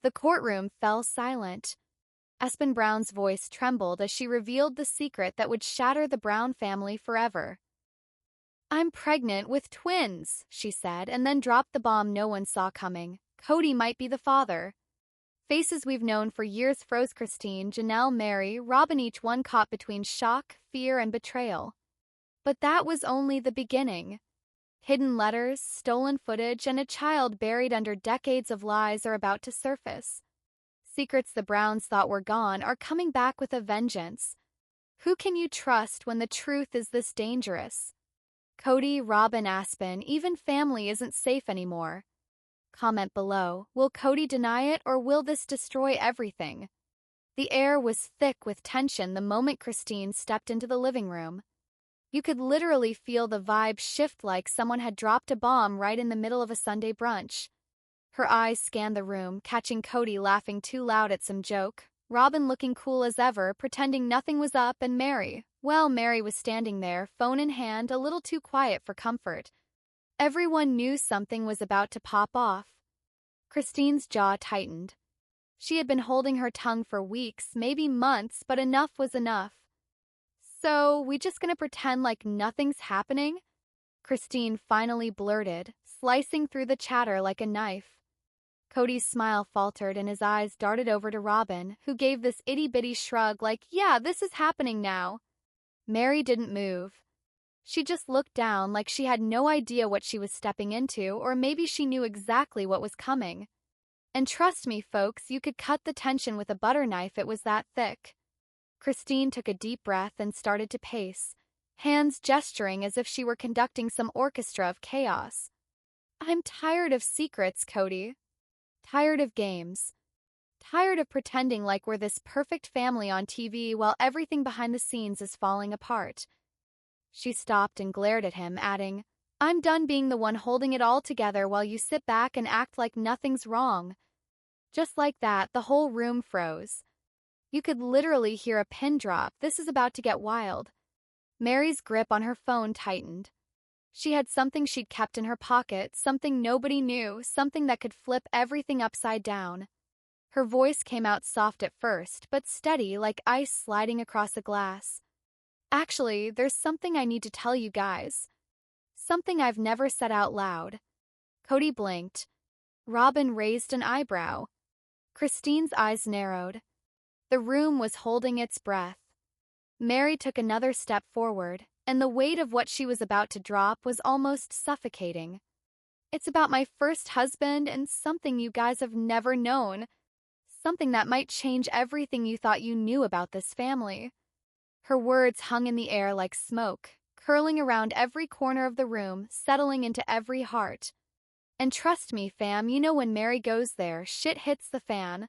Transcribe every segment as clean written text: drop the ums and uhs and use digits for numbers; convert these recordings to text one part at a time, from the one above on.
The courtroom fell silent. Aspyn Brown's voice trembled as she revealed the secret that would shatter the Brown family forever. "I'm pregnant with twins," she said, and then dropped the bomb no one saw coming. Kody might be the father. Faces we've known for years froze. Christine, Janelle, Mary, Robin, each one caught between shock, fear, and betrayal. But that was only the beginning. Hidden letters, stolen footage, and a child buried under decades of lies are about to surface. Secrets the Browns thought were gone are coming back with a vengeance. Who can you trust when the truth is this dangerous? Kody, Robin, Aspyn, even family isn't safe anymore. Comment below, will Kody deny it or will this destroy everything? The air was thick with tension the moment Christine stepped into the living room. You could literally feel the vibe shift like someone had dropped a bomb right in the middle of a Sunday brunch. Her eyes scanned the room, catching Kody laughing too loud at some joke, Robin looking cool as ever, pretending nothing was up, and Mary was standing there, phone in hand, a little too quiet for comfort. Everyone knew something was about to pop off. Christine's jaw tightened. She had been holding her tongue for weeks, maybe months, but enough was enough. "So, we just gonna pretend like nothing's happening?" Christine finally blurted, slicing through the chatter like a knife. Kody's smile faltered and his eyes darted over to Robin, who gave this itty-bitty shrug like, "Yeah, this is happening now." Mary didn't move. She just looked down like she had no idea what she was stepping into, or maybe she knew exactly what was coming. And trust me, folks, you could cut the tension with a butter knife, it was that thick. Christine took a deep breath and started to pace, hands gesturing as if she were conducting some orchestra of chaos. "I'm tired of secrets, Kody. Tired of games. Tired of pretending like we're this perfect family on TV while everything behind the scenes is falling apart." She stopped and glared at him, adding, "I'm done being the one holding it all together while you sit back and act like nothing's wrong." Just like that, the whole room froze. You could literally hear a pin drop. This is about to get wild. Mary's grip on her phone tightened. She had something she'd kept in her pocket, something nobody knew, something that could flip everything upside down. Her voice came out soft at first, but steady like ice sliding across a glass. "Actually, there's something I need to tell you guys. Something I've never said out loud." Kody blinked. Robin raised an eyebrow. Christine's eyes narrowed. The room was holding its breath. Mary took another step forward, and the weight of what she was about to drop was almost suffocating. "It's about my first husband and something you guys have never known. Something that might change everything you thought you knew about this family." Her words hung in the air like smoke, curling around every corner of the room, settling into every heart. And trust me, fam, you know when Mary goes there, shit hits the fan.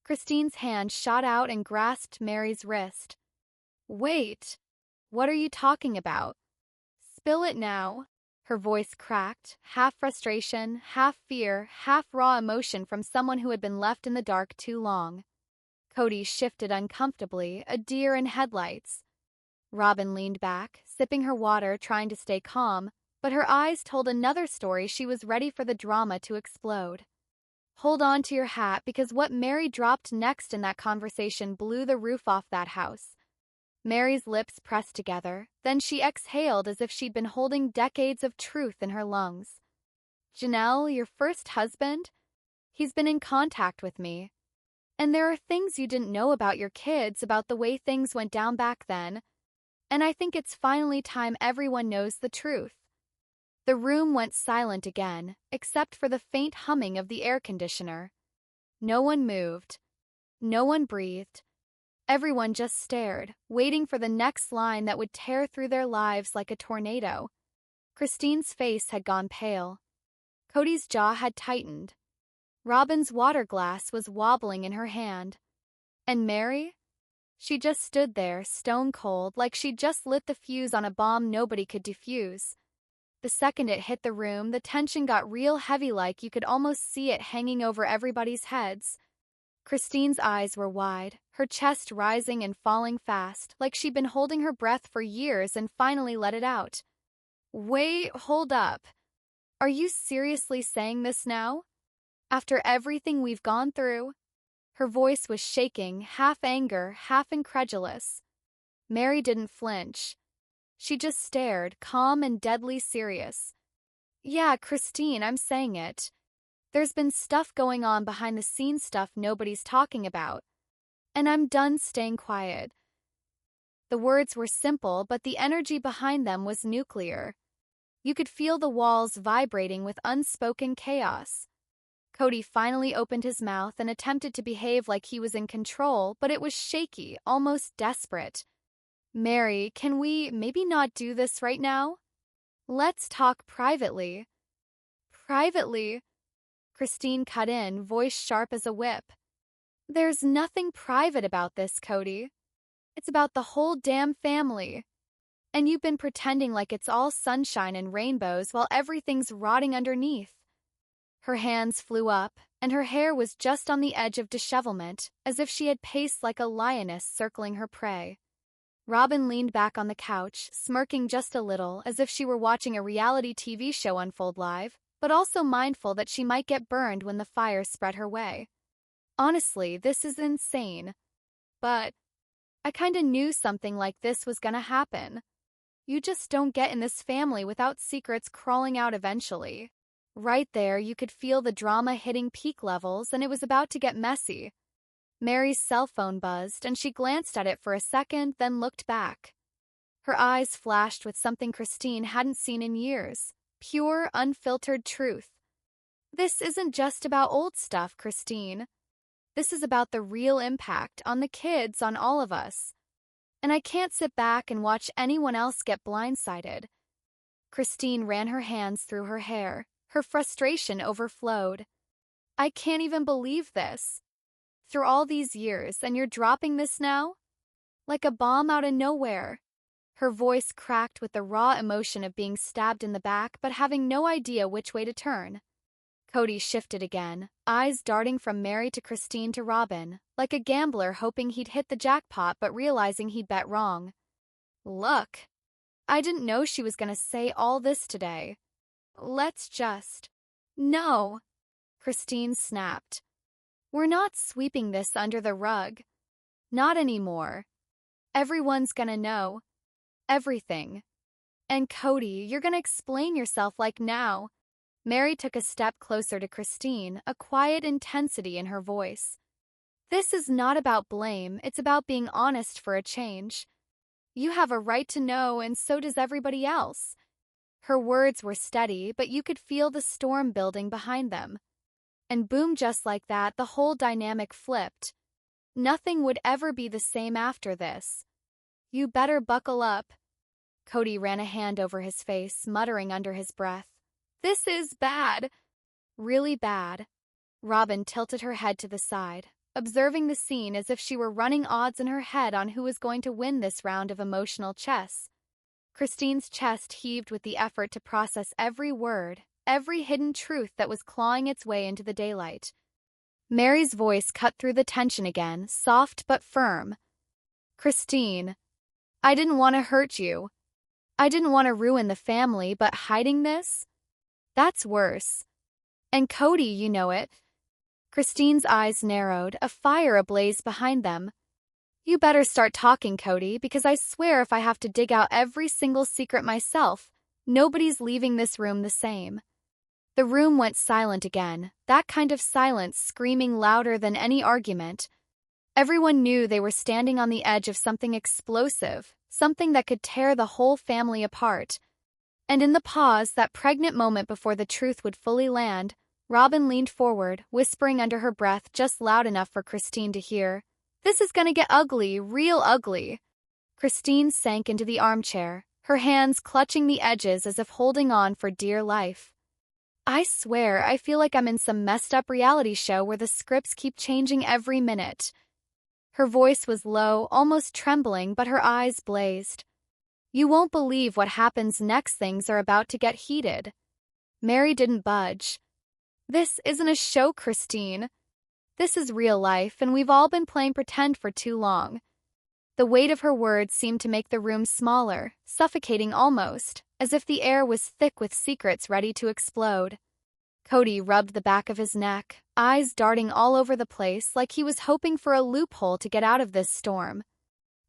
Christine's hand shot out and grasped Mary's wrist. "Wait, what are you talking about? Spill it now." Her voice cracked, half frustration, half fear, half raw emotion from someone who had been left in the dark too long. Kody shifted uncomfortably, a deer in headlights. Robin leaned back, sipping her water, trying to stay calm, but her eyes told another story. She was ready for the drama to explode. Hold on to your hat, because what Mary dropped next in that conversation blew the roof off that house. Mary's lips pressed together, then she exhaled as if she'd been holding decades of truth in her lungs. "Janelle, your first husband? He's been in contact with me. And there are things you didn't know about your kids, about the way things went down back then. And I think it's finally time everyone knows the truth." The room went silent again, except for the faint humming of the air conditioner. No one moved. No one breathed. Everyone just stared, waiting for the next line that would tear through their lives like a tornado. Christine's face had gone pale. Kody's jaw had tightened. Robin's water glass was wobbling in her hand. And Mary? She just stood there, stone cold, like she'd just lit the fuse on a bomb nobody could defuse. The second it hit the room, the tension got real heavy, like you could almost see it hanging over everybody's heads. Christine's eyes were wide, her chest rising and falling fast, like she'd been holding her breath for years and finally let it out. "Wait, hold up. Are you seriously saying this now?" After everything we've gone through? Her voice was shaking, half anger, half incredulous. Mary didn't flinch. She just stared, calm and deadly serious. Yeah, Christine, I'm saying it. There's been stuff going on behind the scenes, stuff nobody's talking about. And I'm done staying quiet. The words were simple, but the energy behind them was nuclear. You could feel the walls vibrating with unspoken chaos. Kody finally opened his mouth and attempted to behave like he was in control, but it was shaky, almost desperate. Mary, can we maybe not do this right now? Let's talk privately. Privately? Christine cut in, voice sharp as a whip. There's nothing private about this, Kody. It's about the whole damn family. And you've been pretending like it's all sunshine and rainbows while everything's rotting underneath. Her hands flew up, and her hair was just on the edge of dishevelment, as if she had paced like a lioness circling her prey. Robin leaned back on the couch, smirking just a little, as if she were watching a reality TV show unfold live, but also mindful that she might get burned when the fire spread her way. Honestly, this is insane. But I kinda knew something like this was gonna happen. You just don't get in this family without secrets crawling out eventually. Right there, you could feel the drama hitting peak levels, and it was about to get messy. Mary's cell phone buzzed, and she glanced at it for a second, then looked back. Her eyes flashed with something Christine hadn't seen in years. Pure, unfiltered truth. This isn't just about old stuff, Christine. This is about the real impact on the kids, on all of us. And I can't sit back and watch anyone else get blindsided. Christine ran her hands through her hair. Her frustration overflowed. I can't even believe this. Through all these years, and you're dropping this now? Like a bomb out of nowhere. Her voice cracked with the raw emotion of being stabbed in the back but having no idea which way to turn. Kody shifted again, eyes darting from Mary to Christine to Robin, like a gambler hoping he'd hit the jackpot but realizing he'd bet wrong. Look, I didn't know she was gonna say all this today. Let's just... No, Christine snapped. We're not sweeping this under the rug. Not anymore. Everyone's gonna know. Everything. And Kody, you're gonna explain yourself like now. Mary took a step closer to Christine, a quiet intensity in her voice. This is not about blame, it's about being honest for a change. You have a right to know, and so does everybody else. Her words were steady, but you could feel the storm building behind them. And boom, just like that, the whole dynamic flipped. Nothing would ever be the same after this. You better buckle up. Kody ran a hand over his face, muttering under his breath. This is bad. Really bad. Robin tilted her head to the side, observing the scene as if she were running odds in her head on who was going to win this round of emotional chess. Christine's chest heaved with the effort to process every word, every hidden truth that was clawing its way into the daylight. Mary's voice cut through the tension again, soft but firm. Christine, I didn't want to hurt you. I didn't want to ruin the family, but hiding this? That's worse. And Kody, you know it. Christine's eyes narrowed, a fire ablaze behind them. You better start talking, Kody, because I swear if I have to dig out every single secret myself, nobody's leaving this room the same. The room went silent again, that kind of silence screaming louder than any argument. Everyone knew they were standing on the edge of something explosive, something that could tear the whole family apart. And in the pause, that pregnant moment before the truth would fully land, Robin leaned forward, whispering under her breath just loud enough for Christine to hear. This is gonna get ugly, real ugly. Christine sank into the armchair, her hands clutching the edges as if holding on for dear life. I swear, I feel like I'm in some messed up reality show where the scripts keep changing every minute. Her voice was low, almost trembling, but her eyes blazed. You won't believe what happens next. Things are about to get heated. Mary didn't budge. This isn't a show, Christine. This is real life, and we've all been playing pretend for too long. The weight of her words seemed to make the room smaller, suffocating almost, as if the air was thick with secrets ready to explode. Kody rubbed the back of his neck, eyes darting all over the place like he was hoping for a loophole to get out of this storm.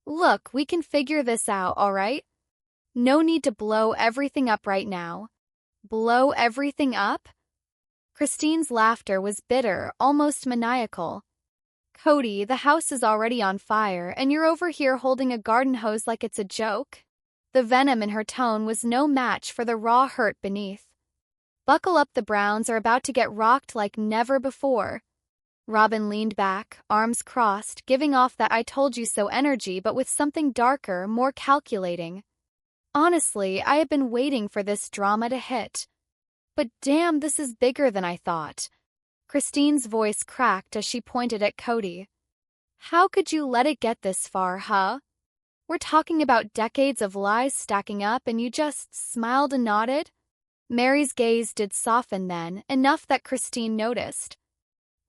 Look, we can figure this out, all right? No need to blow everything up right now. Blow everything up? Christine's laughter was bitter, almost maniacal. Kody, the house is already on fire, and you're over here holding a garden hose like it's a joke? The venom in her tone was no match for the raw hurt beneath. Buckle up, the Browns are about to get rocked like never before. Robin leaned back, arms crossed, giving off that I told you so energy but with something darker, more calculating. Honestly, I have been waiting for this drama to hit. But damn, this is bigger than I thought. Christine's voice cracked as she pointed at Kody. How could you let it get this far, huh? We're talking about decades of lies stacking up and you just smiled and nodded? Mary's gaze did soften then, enough that Christine noticed.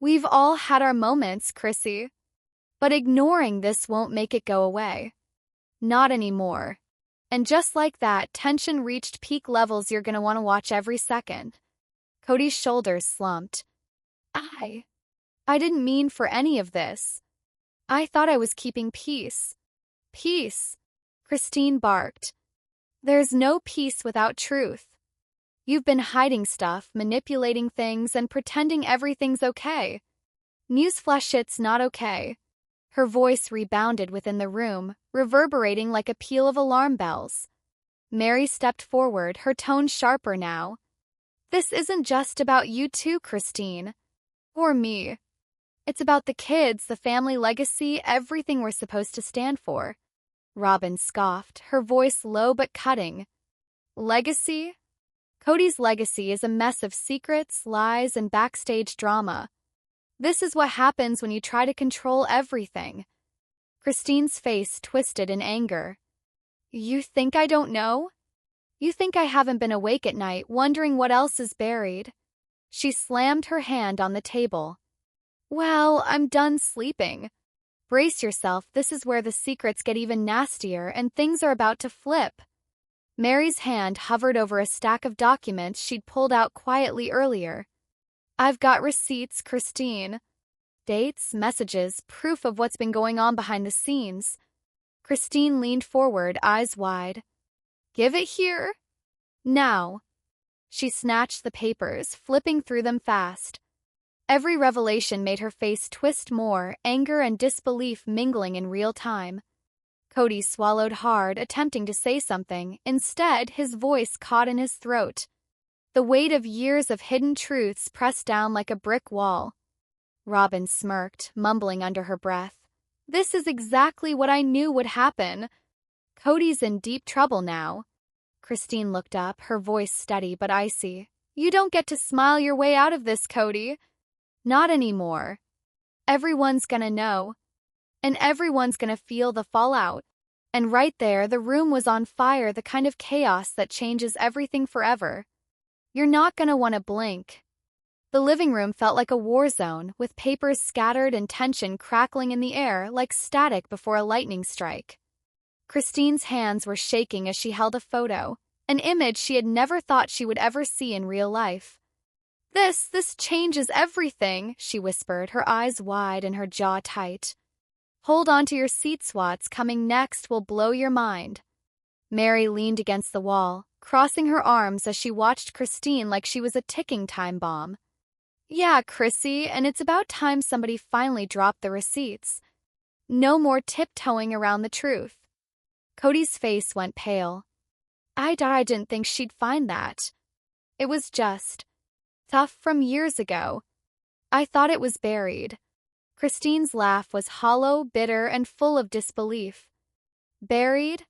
We've all had our moments, Chrissy. But ignoring this won't make it go away. Not anymore. And just like that, tension reached peak levels you're gonna want to watch every second. Kody's shoulders slumped. I didn't mean for any of this. I thought I was keeping peace. Peace, Christine barked. There's no peace without truth. You've been hiding stuff, manipulating things, and pretending everything's okay. Newsflash, it's not okay. Her voice rebounded within the room, reverberating like a peal of alarm bells. Mary stepped forward, her tone sharper now. This isn't just about you two, Christine. Or me. It's about the kids, the family legacy, everything we're supposed to stand for. Robin scoffed, her voice low but cutting. Legacy? Kody's legacy is a mess of secrets, lies, and backstage drama. This is what happens when you try to control everything. Christine's face twisted in anger. You think I don't know? You think I haven't been awake at night, wondering what else is buried? She slammed her hand on the table. Well, I'm done sleeping. Brace yourself, this is where the secrets get even nastier and things are about to flip. Mary's hand hovered over a stack of documents she'd pulled out quietly earlier. I've got receipts, Christine. Dates, messages, proof of what's been going on behind the scenes. Christine leaned forward, eyes wide. Give it here? Now. She snatched the papers, flipping through them fast. Every revelation made her face twist more, anger and disbelief mingling in real time. Kody swallowed hard, attempting to say something. Instead, his voice caught in his throat. The weight of years of hidden truths pressed down like a brick wall. Robin smirked, mumbling under her breath. This is exactly what I knew would happen. Kody's in deep trouble now. Christine looked up, her voice steady but icy. You don't get to smile your way out of this, Kody. Not anymore. Everyone's gonna know. And everyone's gonna feel the fallout. And right there, the room was on fire, the kind of chaos that changes everything forever. You're not gonna want to blink. The living room felt like a war zone, with papers scattered and tension crackling in the air like static before a lightning strike. Christine's hands were shaking as she held a photo, an image she had never thought she would ever see in real life. This changes everything, she whispered, her eyes wide and her jaw tight. Hold on to your seats, what's coming next will blow your mind. Mary leaned against the wall, crossing her arms as she watched Christine like she was a ticking time bomb. Yeah, Chrissy, and it's about time somebody finally dropped the receipts. No more tiptoeing around the truth. Kody's face went pale. I didn't think she'd find that. It was just stuff from years ago. I thought it was buried. Christine's laugh was hollow, bitter, and full of disbelief. Buried?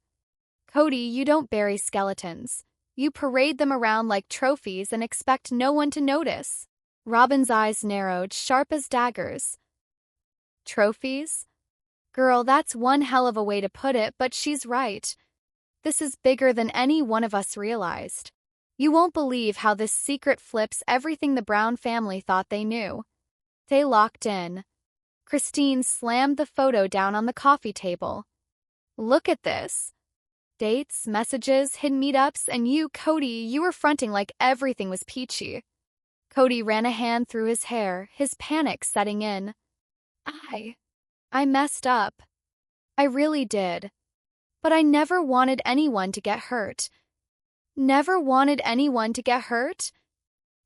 Kody, you don't bury skeletons. You parade them around like trophies and expect no one to notice. Robin's eyes narrowed, sharp as daggers. Trophies? Girl, that's one hell of a way to put it, but she's right. This is bigger than any one of us realized. You won't believe how this secret flips everything the Brown family thought they knew. They locked in. Christine slammed the photo down on the coffee table. Look at this. Dates, messages, hidden meetups, and you, Kody, you were fronting like everything was peachy. Kody ran a hand through his hair, his panic setting in. I messed up. I really did. But I never wanted anyone to get hurt. Never wanted anyone to get hurt?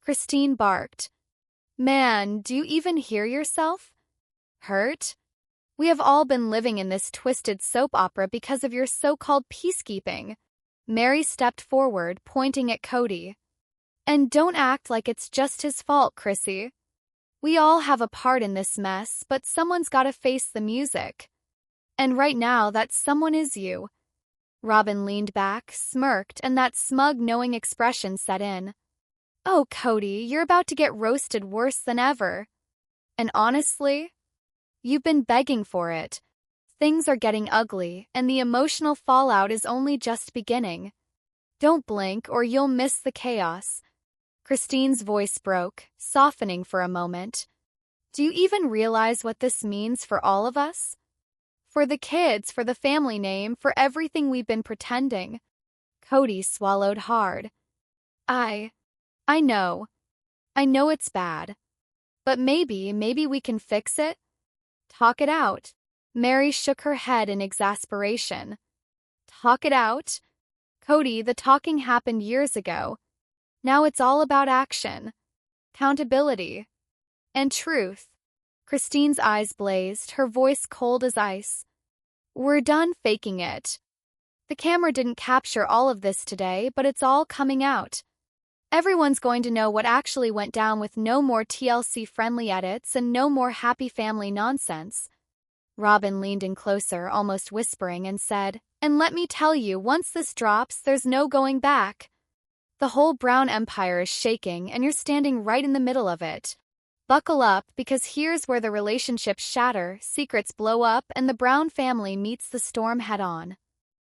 Christine barked. Man, do you even hear yourself? Hurt? We have all been living in this twisted soap opera because of your so-called peacekeeping. Mary stepped forward, pointing at Kody. And don't act like it's just his fault, Chrissy. We all have a part in this mess, but someone's gotta face the music. And right now, that someone is you. Robin leaned back, smirked, and that smug, knowing expression set in. Oh, Kody, you're about to get roasted worse than ever. And honestly, you've been begging for it. Things are getting ugly, and the emotional fallout is only just beginning. Don't blink, or you'll miss the chaos. Christine's voice broke, softening for a moment. Do you even realize what this means for all of us? For the kids, for the family name, for everything we've been pretending. Kody swallowed hard. I know. I know it's bad. But maybe we can fix it? Talk it out. Mary shook her head in exasperation. Talk it out? Kody, the talking happened years ago. Now it's all about action, accountability, and truth. Christine's eyes blazed, her voice cold as ice. We're done faking it. The camera didn't capture all of this today, but it's all coming out. Everyone's going to know what actually went down with no more TLC-friendly edits and no more happy family nonsense. Robin leaned in closer, almost whispering, and said, And let me tell you, once this drops, there's no going back. The whole Brown Empire is shaking, and you're standing right in the middle of it. Buckle up, because here's where the relationships shatter, secrets blow up, and the Brown family meets the storm head-on.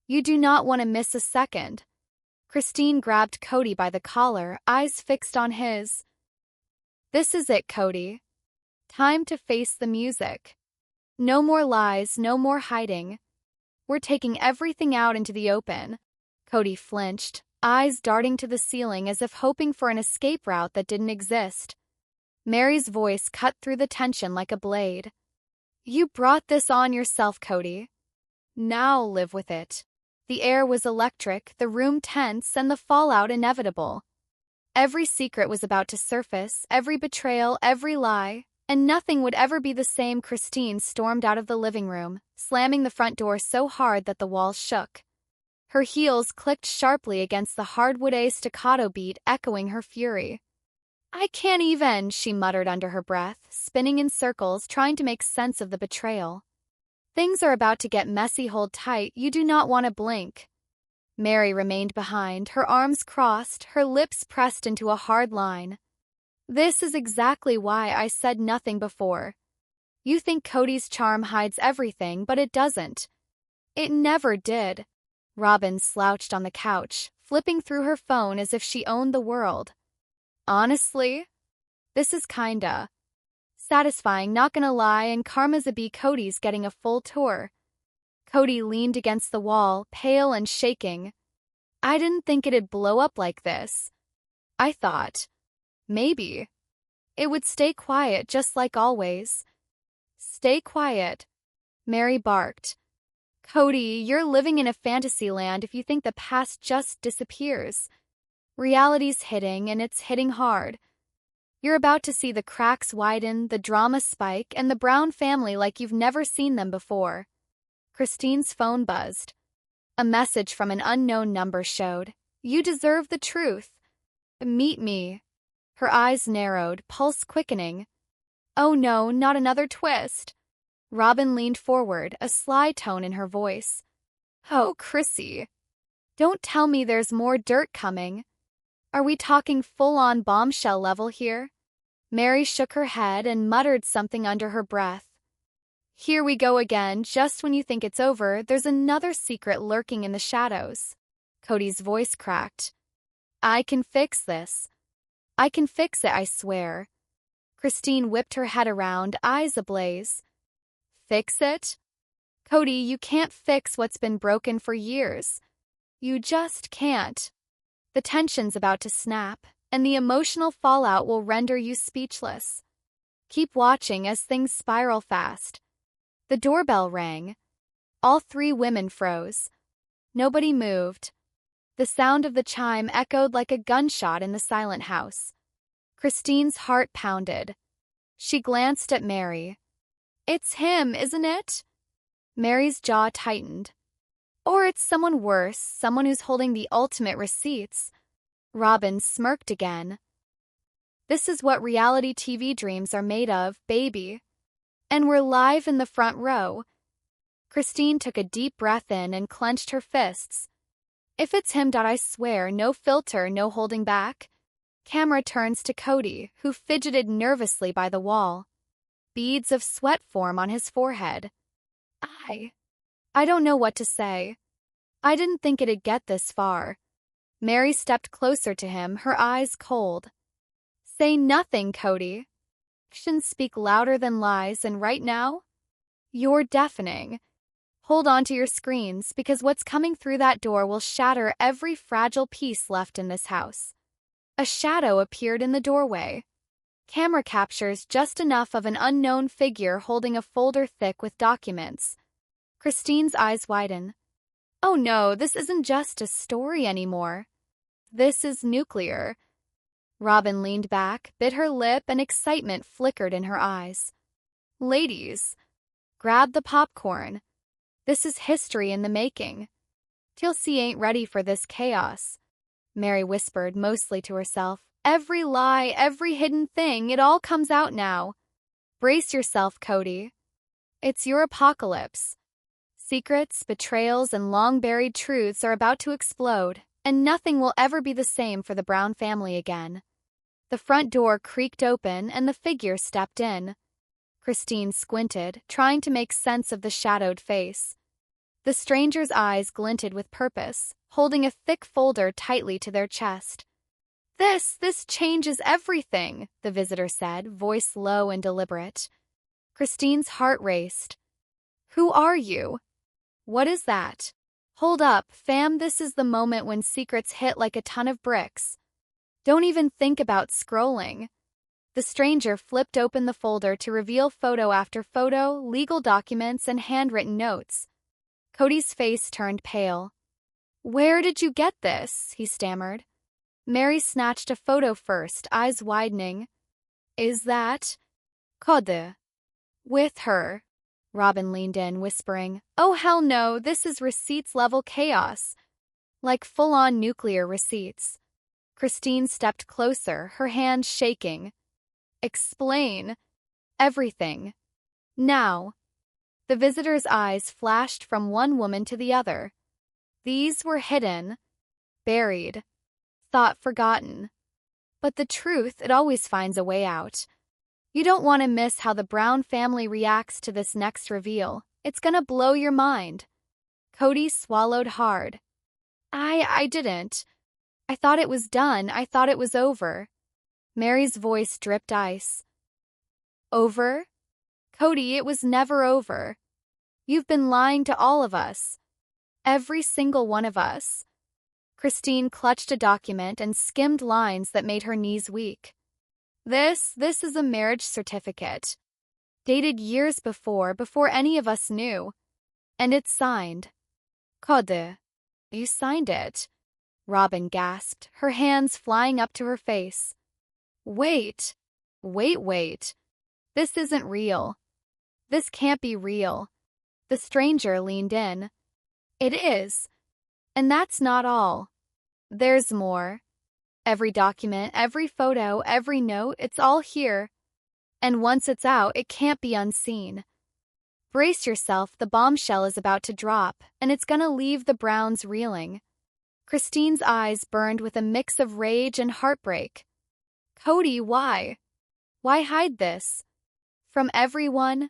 You do not want to miss a second. Christine grabbed Kody by the collar, eyes fixed on his. This is it, Kody. Time to face the music. No more lies, no more hiding. We're taking everything out into the open. Kody flinched, eyes darting to the ceiling as if hoping for an escape route that didn't exist. Mary's voice cut through the tension like a blade. You brought this on yourself, Kody. Now live with it. The air was electric, the room tense, and the fallout inevitable. Every secret was about to surface, every betrayal, every lie, and nothing would ever be the same. Christine stormed out of the living room, slamming the front door so hard that the walls shook. Her heels clicked sharply against the hardwood, a staccato beat echoing her fury. I can't even, she muttered under her breath, spinning in circles, trying to make sense of the betrayal. Things are about to get messy. Hold tight, you do not want to blink. Mary remained behind, her arms crossed, her lips pressed into a hard line. This is exactly why I said nothing before. You think Kody's charm hides everything, but it doesn't. It never did. Robin slouched on the couch, flipping through her phone as if she owned the world. Honestly, this is kinda satisfying, not gonna lie, and karma's a B. Kody's getting a full tour. Kody leaned against the wall, pale and shaking. I didn't think it'd blow up like this. I thought, maybe, it would stay quiet just like always. Stay quiet, Mary barked. Kody, you're living in a fantasy land if you think the past just disappears. Reality's hitting, and it's hitting hard. You're about to see the cracks widen, the drama spike, and the Brown family like you've never seen them before. Christine's phone buzzed. A message from an unknown number showed. You deserve the truth. Meet me. Her eyes narrowed, pulse quickening. Oh no, not another twist. Robin leaned forward, a sly tone in her voice. Oh, Chrissy. Don't tell me there's more dirt coming. Are we talking full-on bombshell level here? Mary shook her head and muttered something under her breath. Here we go again. Just when you think it's over, there's another secret lurking in the shadows. Kody's voice cracked. I can fix this. I can fix it, I swear. Christine whipped her head around, eyes ablaze. Fix it? Kody, you can't fix what's been broken for years. You just can't. The tension's about to snap, and the emotional fallout will render you speechless. Keep watching as things spiral fast. The doorbell rang. All three women froze. Nobody moved. The sound of the chime echoed like a gunshot in the silent house. Christine's heart pounded. She glanced at Mary. "It's him, isn't it?" Mary's jaw tightened. "Or it's someone worse, someone who's holding the ultimate receipts." Robin smirked again. "This is what reality TV dreams are made of, baby. And we're live in the front row." Christine took a deep breath in and clenched her fists. "If it's him, I swear, no filter, no holding back." Camera turns to Kody, who fidgeted nervously by the wall. Beads of sweat form on his forehead. I don't know what to say. I didn't think it'd get this far." Mary stepped closer to him, her eyes cold. "Say nothing, Kody. Actions speak louder than lies, and right now, you're deafening. Hold on to your screens, because what's coming through that door will shatter every fragile piece left in this house." A shadow appeared in the doorway. Camera captures just enough of an unknown figure holding a folder thick with documents. Christine's eyes widen. "Oh no, this isn't just a story anymore. This is nuclear." Robin leaned back, bit her lip, and excitement flickered in her eyes. "Ladies, grab the popcorn. This is history in the making. TLC ain't ready for this chaos." Mary whispered, mostly to herself. "Every lie, every hidden thing, it all comes out now. Brace yourself, Kody. It's your apocalypse. Secrets, betrayals, and long-buried truths are about to explode, and nothing will ever be the same for the Brown family again." The front door creaked open, and the figure stepped in. Christine squinted, trying to make sense of the shadowed face. The stranger's eyes glinted with purpose, holding a thick folder tightly to their chest. This changes everything," the visitor said, voice low and deliberate. Christine's heart raced. "Who are you? What is that?" "Hold up, fam, this is the moment when secrets hit like a ton of bricks. Don't even think about scrolling." The stranger flipped open the folder to reveal photo after photo, legal documents, and handwritten notes. Kody's face turned pale. "Where did you get this?" he stammered. Mary snatched a photo first, eyes widening. "Is that Kody with her?" Robin leaned in, whispering, "Oh hell no, this is receipts-level chaos. Like full-on nuclear receipts." Christine stepped closer, her hands shaking. "Explain everything. Now." The visitor's eyes flashed from one woman to the other. These were hidden, buried, thought forgotten. But the truth, it always finds a way out. You don't want to miss how the Brown family reacts to this next reveal. It's gonna blow your mind. Kody swallowed hard. I didn't. I thought it was done. I thought it was over." Mary's voice dripped ice. "Over? Kody, it was never over. You've been lying to all of us. Every single one of us." Christine clutched a document and skimmed lines that made her knees weak. This is a marriage certificate. Dated years before any of us knew. And it's signed. Kody, you signed it." Robin gasped, her hands flying up to her face. Wait. This isn't real. This can't be real." The stranger leaned in. "It is. And that's not all. There's more. Every document, every photo, every note, it's all here. And once it's out, it can't be unseen. Brace yourself, the bombshell is about to drop, and it's gonna leave the Browns reeling." Christine's eyes burned with a mix of rage and heartbreak. "Kody, why? Why hide this? From everyone?"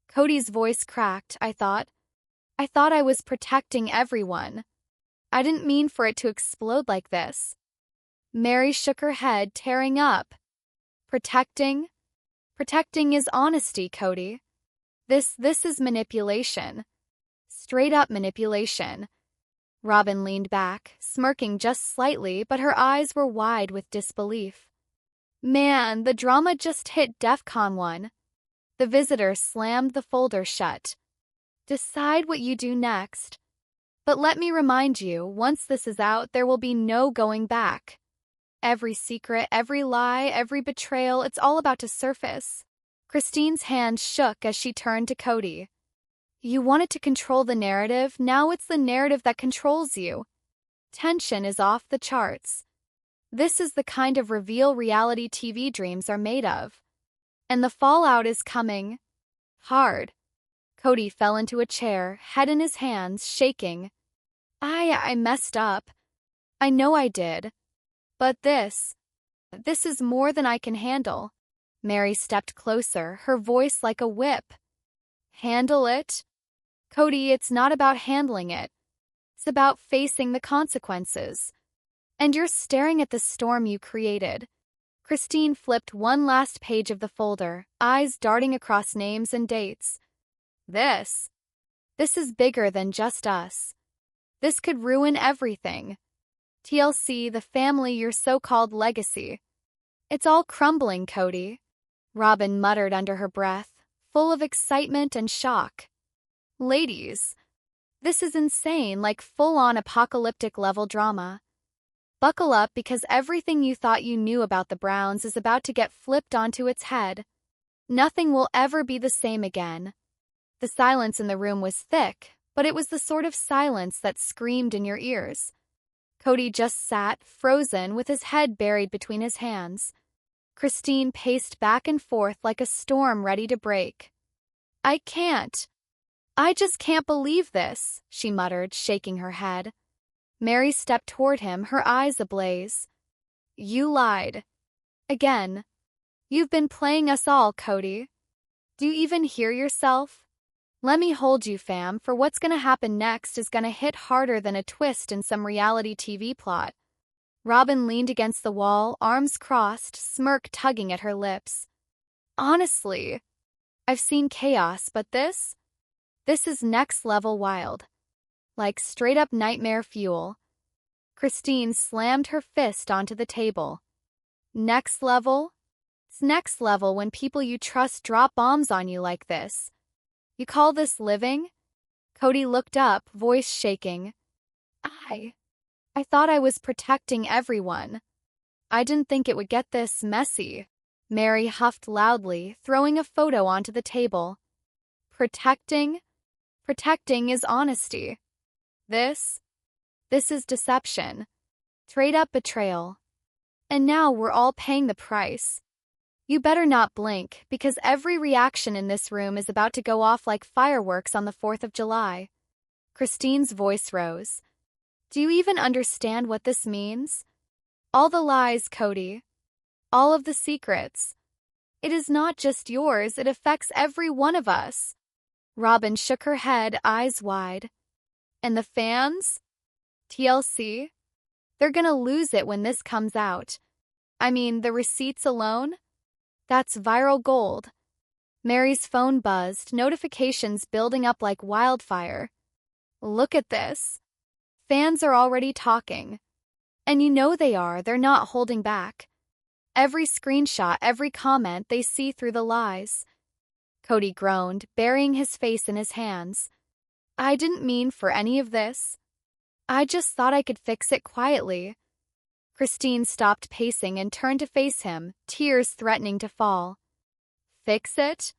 Kody's voice cracked. I thought I was protecting everyone. I didn't mean for it to explode like this." Mary shook her head, tearing up. Protecting is honesty, Kody. This is manipulation. Straight up manipulation. Robin leaned back, smirking just slightly, but her eyes were wide with disbelief. Man, the drama just hit DEFCON 1. The visitor slammed the folder shut. Decide what you do next. But let me remind you, once this is out, there will be no going back. Every secret, every lie, every betrayal, it's all about to surface. Christine's hand shook as she turned to Kody. You wanted to control the narrative, now it's the narrative that controls you. Tension is off the charts. This is the kind of reveal reality TV dreams are made of. And the fallout is coming. Hard. Kody fell into a chair, head in his hands, shaking. I messed up. I know I did. But this is more than I can handle. Mary stepped closer, her voice like a whip. Handle it? Kody, it's not about handling it. It's about facing the consequences. And you're staring at the storm you created. Christine flipped one last page of the folder, eyes darting across names and dates. This is bigger than just us. This could ruin everything. TLC, the family, your so-called legacy. It's all crumbling, Kody. Robin muttered under her breath, full of excitement and shock. Ladies, this is insane, like full-on apocalyptic-level drama. Buckle up because everything you thought you knew about the Browns is about to get flipped onto its head. Nothing will ever be the same again. The silence in the room was thick, but it was the sort of silence that screamed in your ears. Kody just sat, frozen, with his head buried between his hands. Christine paced back and forth like a storm ready to break. I just can't believe this, she muttered, shaking her head. Mary stepped toward him, her eyes ablaze. You lied. Again. You've been playing us all, Kody. Do you even hear yourself? Let me hold you, fam, for what's gonna happen next is gonna hit harder than a twist in some reality TV plot. Robin leaned against the wall, arms crossed, smirk tugging at her lips. Honestly, I've seen chaos, but this is next level wild. Like straight-up nightmare fuel. Christine slammed her fist onto the table. Next level? It's next level when people you trust drop bombs on you like this. You call this living? Kody looked up, voice shaking. I thought I was protecting everyone. I didn't think it would get this messy. Mary huffed loudly, throwing a photo onto the table. Protecting? Protecting is honesty. This is deception. Straight-up betrayal. And now we're all paying the price. You better not blink, because every reaction in this room is about to go off like fireworks on the 4th of July. Christine's voice rose. Do you even understand what this means? All the lies, Kody. All of the secrets. It is not just yours, it affects every one of us. Robin shook her head, eyes wide. And the fans? TLC? They're gonna lose it when this comes out. I mean, the receipts alone? That's viral gold. Mary's phone buzzed, notifications building up like wildfire. Look at this. Fans are already talking. And you know they are, they're not holding back. Every screenshot, every comment, they see through the lies. Kody groaned, burying his face in his hands. I didn't mean for any of this. I just thought I could fix it quietly. Christine stopped pacing and turned to face him, tears threatening to fall. Fix it?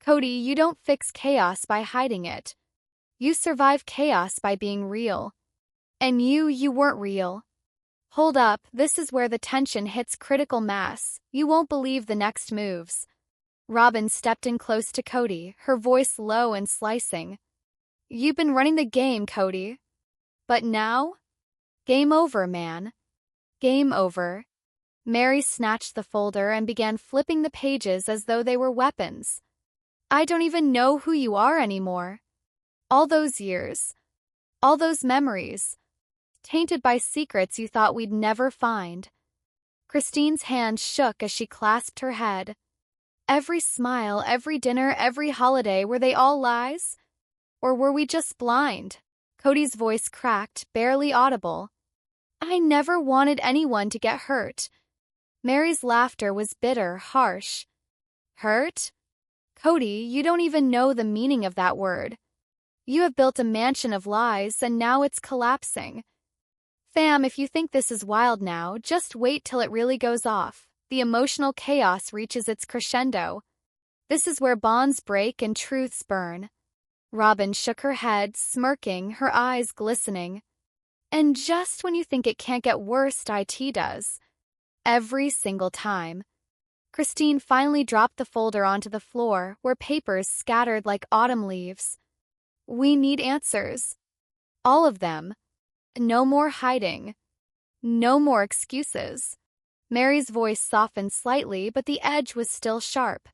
Kody, you don't fix chaos by hiding it. You survive chaos by being real. And you weren't real. Hold up, this is where the tension hits critical mass. You won't believe the next moves. Robin stepped in close to Kody, her voice low and slicing. You've been running the game, Kody. But now? Game over, man. Game over. Mary snatched the folder and began flipping the pages as though they were weapons. I don't even know who you are anymore. All those years. All those memories. Tainted by secrets you thought we'd never find. Christine's hand shook as she clasped her head. Every smile, every dinner, every holiday, were they all lies? Or were we just blind? Cody's voice cracked, barely audible. I never wanted anyone to get hurt. Mary's laughter was bitter, harsh. Hurt? Kody, you don't even know the meaning of that word. You have built a mansion of lies, and now it's collapsing. Fam, if you think this is wild now, just wait till it really goes off. The emotional chaos reaches its crescendo. This is where bonds break and truths burn. Robin shook her head, smirking, her eyes glistening. And just when you think it can't get worse, IT does. Every single time. Christine finally dropped the folder onto the floor, where papers scattered like autumn leaves. We need answers. All of them. No more hiding. No more excuses. Mary's voice softened slightly, but the edge was still sharp.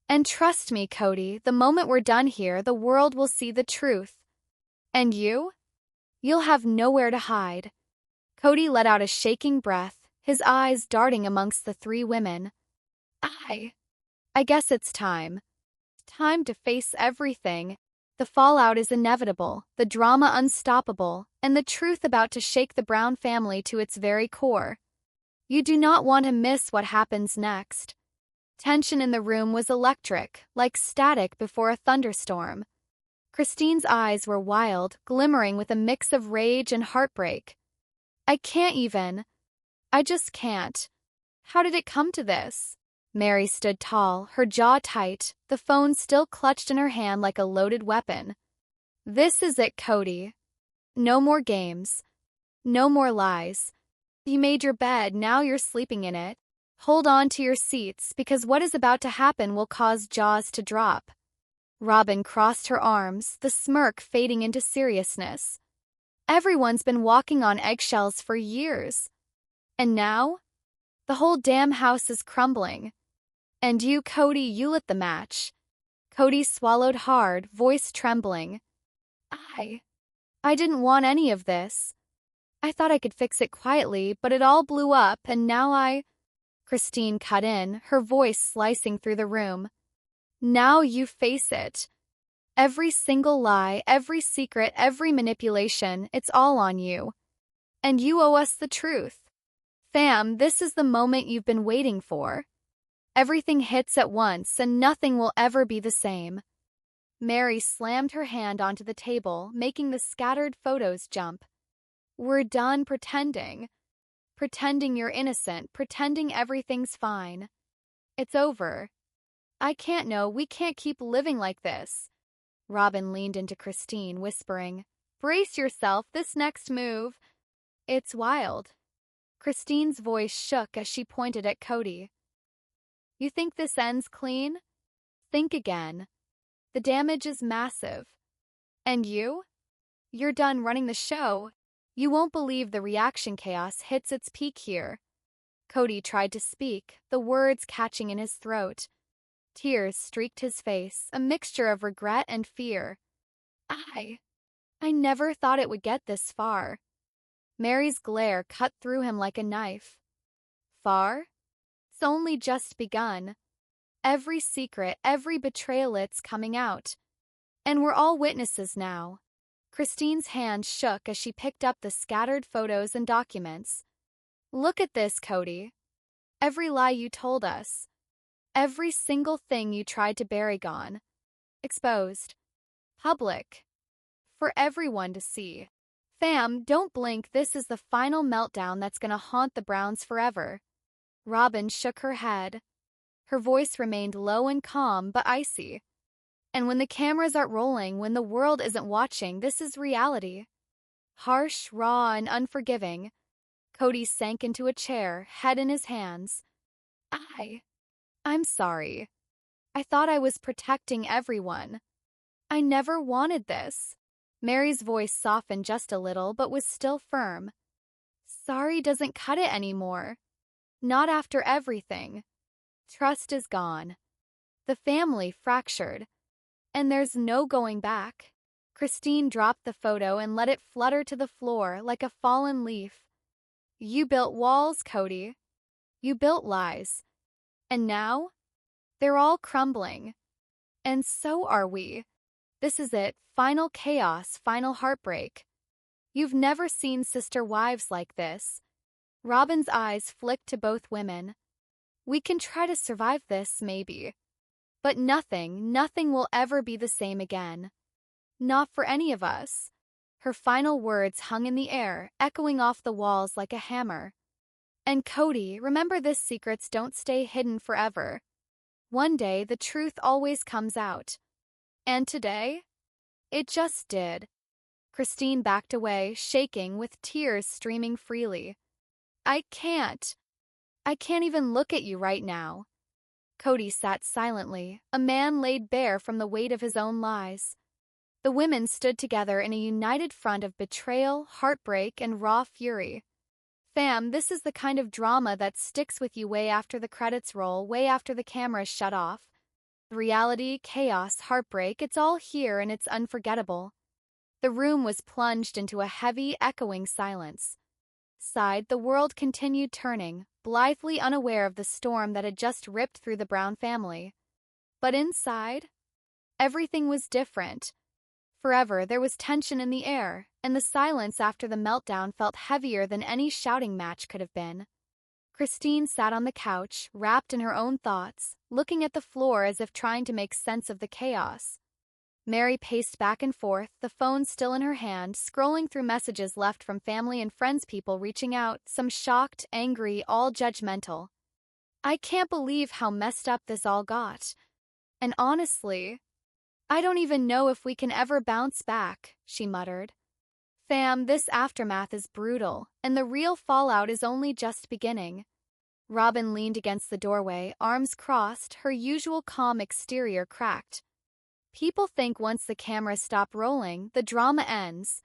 And trust me, Kody, the moment we're done here, the world will see the truth. And you? You'll have nowhere to hide. Kody let out a shaking breath, his eyes darting amongst the three women. I guess it's time. Time to face everything. The fallout is inevitable, the drama unstoppable, and the truth about to shake the Brown family to its very core. You do not want to miss what happens next. Tension in the room was electric, like static before a thunderstorm. Christine's eyes were wild, glimmering with a mix of rage and heartbreak. I just can't. How did it come to this? Mary stood tall, her jaw tight, the phone still clutched in her hand like a loaded weapon. This is it, Kody. No more games. No more lies. You made your bed, now you're sleeping in it. Hold on to your seats, because what is about to happen will cause jaws to drop. Robin crossed her arms, the smirk fading into seriousness. Everyone's been walking on eggshells for years. And now? The whole damn house is crumbling. And you, Kody, you lit the match. Kody swallowed hard, voice trembling. I didn't want any of this. I thought I could fix it quietly, but it all blew up, and now Christine cut in, her voice slicing through the room. Now you face it. Every single lie, every secret, every manipulation, it's all on you. And you owe us the truth. Fam, this is the moment you've been waiting for. Everything hits at once, and nothing will ever be the same. Mary slammed her hand onto the table, making the scattered photos jump. We're done pretending. Pretending you're innocent, pretending everything's fine. It's over. We can't keep living like this. Robin leaned into Christine, whispering, Brace yourself, this next move. It's wild. Christine's voice shook as she pointed at Kody. You think this ends clean? Think again. The damage is massive. And you? You're done running the show. You won't believe the reaction chaos hits its peak here. Kody tried to speak, the words catching in his throat. Tears streaked his face, a mixture of regret and fear. I never thought it would get this far. Mary's glare cut through him like a knife. Far? It's only just begun. Every secret, every betrayal, it's coming out. And we're all witnesses now. Christine's hand shook as she picked up the scattered photos and documents. Look at this, Kody. Every lie you told us. Every single thing you tried to bury gone. Exposed. Public. For everyone to see. Fam, don't blink, this is the final meltdown that's gonna haunt the Browns forever. Robin shook her head. Her voice remained low and calm, but icy. And when the cameras aren't rolling, when the world isn't watching, this is reality. Harsh, raw, and unforgiving. Kody sank into a chair, head in his hands. I'm sorry. I thought I was protecting everyone. I never wanted this. Mary's voice softened just a little, but was still firm. Sorry doesn't cut it anymore. Not after everything. Trust is gone. The family fractured. And there's no going back. Christine dropped the photo and let it flutter to the floor like a fallen leaf. You built walls, Kody. You built lies. And now? They're all crumbling. And so are we. This is it, final chaos, final heartbreak. You've never seen sister wives like this. Robin's eyes flicked to both women. We can try to survive this, maybe. But nothing will ever be the same again. Not for any of us. Her final words hung in the air, echoing off the walls like a hammer. And Kody, remember this, secrets don't stay hidden forever. One day, the truth always comes out. And today? It just did. Christine backed away, shaking, with tears streaming freely. I can't even look at you right now. Kody sat silently, a man laid bare from the weight of his own lies. The women stood together in a united front of betrayal, heartbreak, and raw fury. Fam, this is the kind of drama that sticks with you way after the credits roll, way after the cameras shut off. Reality, chaos, heartbreak, it's all here and it's unforgettable. The room was plunged into a heavy, echoing silence. Outside, the world continued turning, blithely unaware of the storm that had just ripped through the Brown family. But inside, everything was different. Forever, there was tension in the air, and the silence after the meltdown felt heavier than any shouting match could have been. Christine sat on the couch, wrapped in her own thoughts, looking at the floor as if trying to make sense of the chaos. Mary paced back and forth, the phone still in her hand, scrolling through messages left from family and friends, people reaching out, some shocked, angry, all judgmental. I can't believe how messed up this all got. And honestly, I don't even know if we can ever bounce back, she muttered. Fam, this aftermath is brutal, and the real fallout is only just beginning. Robin leaned against the doorway, arms crossed, her usual calm exterior cracked. People think once the cameras stop rolling, the drama ends.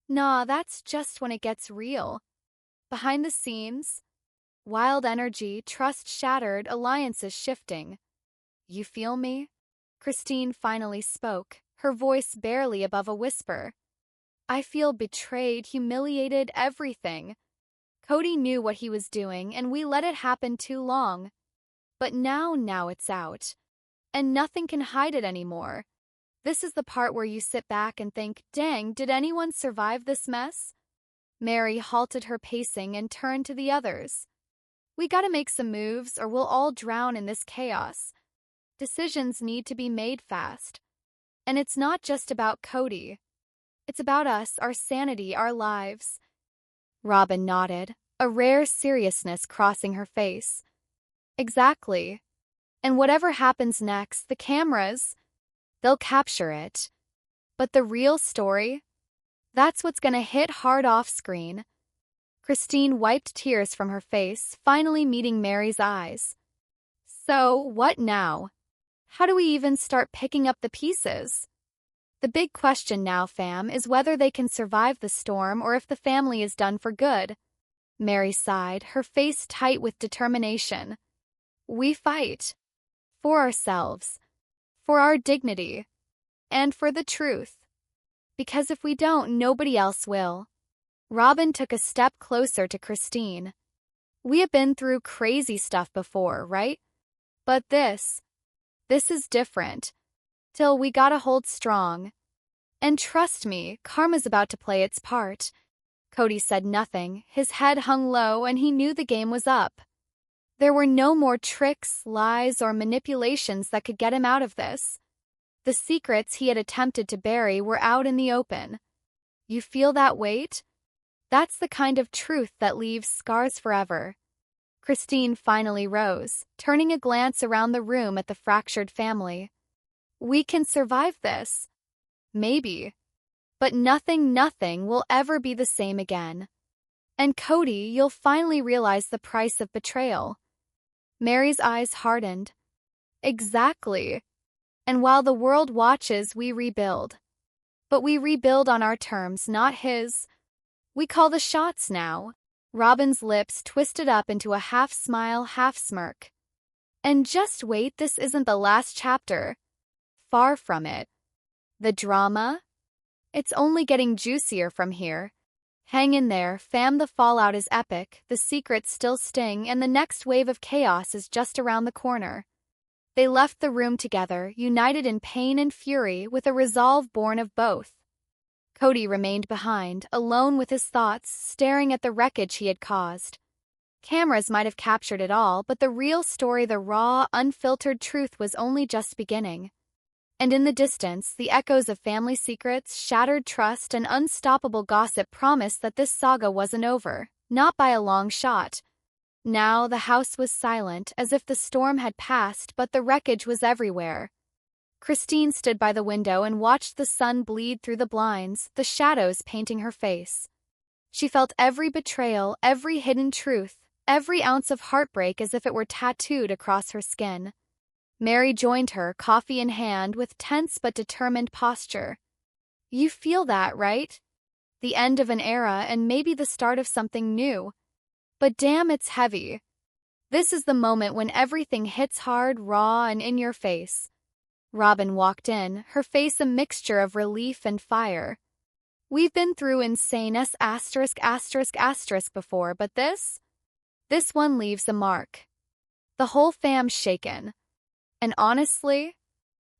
Nah, that's just when it gets real. Behind the scenes, wild energy, trust shattered, alliances shifting. You feel me? Christine finally spoke, her voice barely above a whisper. I feel betrayed, humiliated, everything. Kody knew what he was doing, and we let it happen too long. But now it's out. And nothing can hide it anymore. This is the part where you sit back and think, dang, did anyone survive this mess? Mary halted her pacing and turned to the others. We gotta make some moves or we'll all drown in this chaos. Decisions need to be made fast. And it's not just about Kody. It's about us, our sanity, our lives. Robin nodded, a rare seriousness crossing her face. Exactly. And whatever happens next, the cameras, they'll capture it. But the real story, that's what's gonna hit hard off screen. Christine wiped tears from her face, finally meeting Mary's eyes. So, what now? How do we even start picking up the pieces? The big question now, fam, is whether they can survive the storm or if the family is done for good. Mary sighed, her face tight with determination. We fight. For ourselves. For our dignity. And for the truth. Because if we don't, nobody else will. Robin took a step closer to Christine. We have been through crazy stuff before, right? But this is different. Till we gotta hold strong. And trust me, karma's about to play its part. Kody said nothing, his head hung low, and he knew the game was up. There were no more tricks, lies, or manipulations that could get him out of this. The secrets he had attempted to bury were out in the open. You feel that weight? That's the kind of truth that leaves scars forever. Christine finally rose, turning a glance around the room at the fractured family. We can survive this. Maybe. But nothing will ever be the same again. And Kody, you'll finally realize the price of betrayal. Mary's eyes hardened. Exactly. And while the world watches, we rebuild. But we rebuild on our terms, not his. We call the shots now. Robin's lips twisted up into a half smile, half smirk. And just wait, this isn't the last chapter. Far from it. The drama? It's only getting juicier from here. Hang in there, fam, the fallout is epic, the secrets still sting, and the next wave of chaos is just around the corner. They left the room together, united in pain and fury, with a resolve born of both. Kody remained behind, alone with his thoughts, staring at the wreckage he had caused. Cameras might have captured it all, but the real story, the raw, unfiltered truth, was only just beginning. And in the distance, the echoes of family secrets, shattered trust, and unstoppable gossip promised that this saga wasn't over, not by a long shot. Now the house was silent, as if the storm had passed, but the wreckage was everywhere. Christine stood by the window and watched the sun bleed through the blinds, the shadows painting her face. She felt every betrayal, every hidden truth, every ounce of heartbreak as if it were tattooed across her skin. Mary joined her, coffee in hand, with tense but determined posture. "You feel that, right? The end of an era and maybe the start of something new. But damn, it's heavy. This is the moment when everything hits hard, raw, and in your face." Robin walked in, her face a mixture of relief and fire. "We've been through insane **** before, but this one leaves a mark. The whole fam's shaken. And honestly,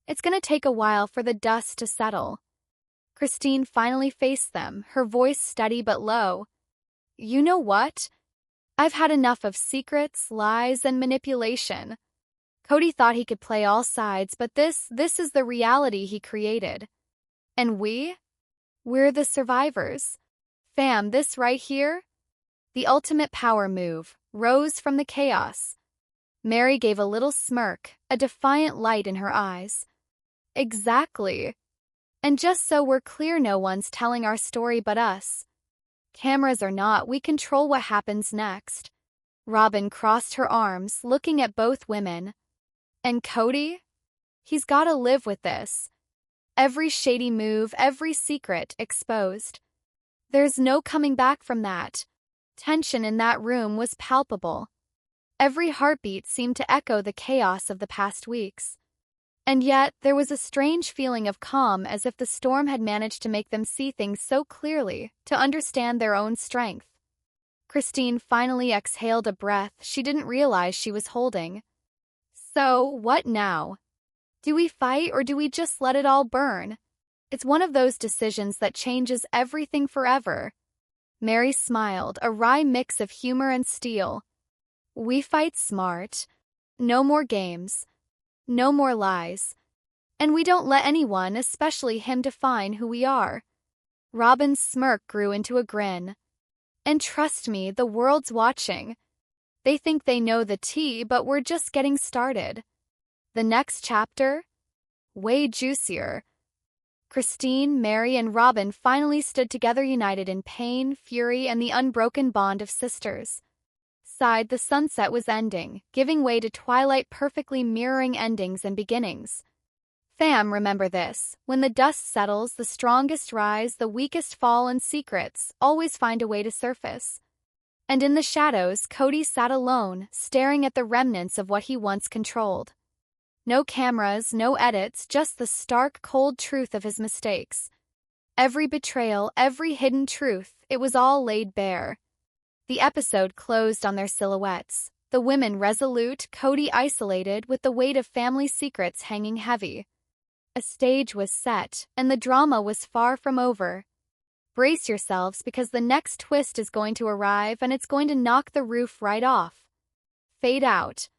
it's gonna take a while for the dust to settle." Christine finally faced them, her voice steady but low. "You know what? I've had enough of secrets, lies, and manipulation." Kody thought he could play all sides, but this is the reality he created. And we're the survivors. Fam, this right here? The ultimate power move, rose from the chaos. Mary gave a little smirk, a defiant light in her eyes. "Exactly. And just so we're clear, no one's telling our story but us. Cameras or not, we control what happens next." Robin crossed her arms, looking at both women. "And Kody? He's gotta live with this. Every shady move, every secret exposed. There's no coming back from that." Tension in that room was palpable. Every heartbeat seemed to echo the chaos of the past weeks. And yet, there was a strange feeling of calm, as if the storm had managed to make them see things so clearly, to understand their own strength. Christine finally exhaled a breath she didn't realize she was holding. "So, what now? Do we fight or do we just let it all burn? It's one of those decisions that changes everything forever." Mary smiled, a wry mix of humor and steel. "We fight smart. No more games. No more lies. And we don't let anyone, especially him, define who we are." Robin's smirk grew into a grin. "And trust me, the world's watching. They think they know the tea, but we're just getting started. The next chapter? Way juicier." Christine, Mary, and Robin finally stood together, united in pain, fury, and the unbroken bond of sisters. The sunset was ending, giving way to twilight, perfectly mirroring endings and beginnings. Fam, remember this: when the dust settles, the strongest rise, the weakest fall, and secrets always find a way to surface. And in the shadows, Kody sat alone, staring at the remnants of what he once controlled. No cameras, no edits, just the stark, cold truth of his mistakes. Every betrayal, every hidden truth, it was all laid bare. The episode closed on their silhouettes, the women resolute, Kody isolated, with the weight of family secrets hanging heavy. A stage was set, and the drama was far from over. Brace yourselves, because the next twist is going to arrive, and it's going to knock the roof right off. Fade out.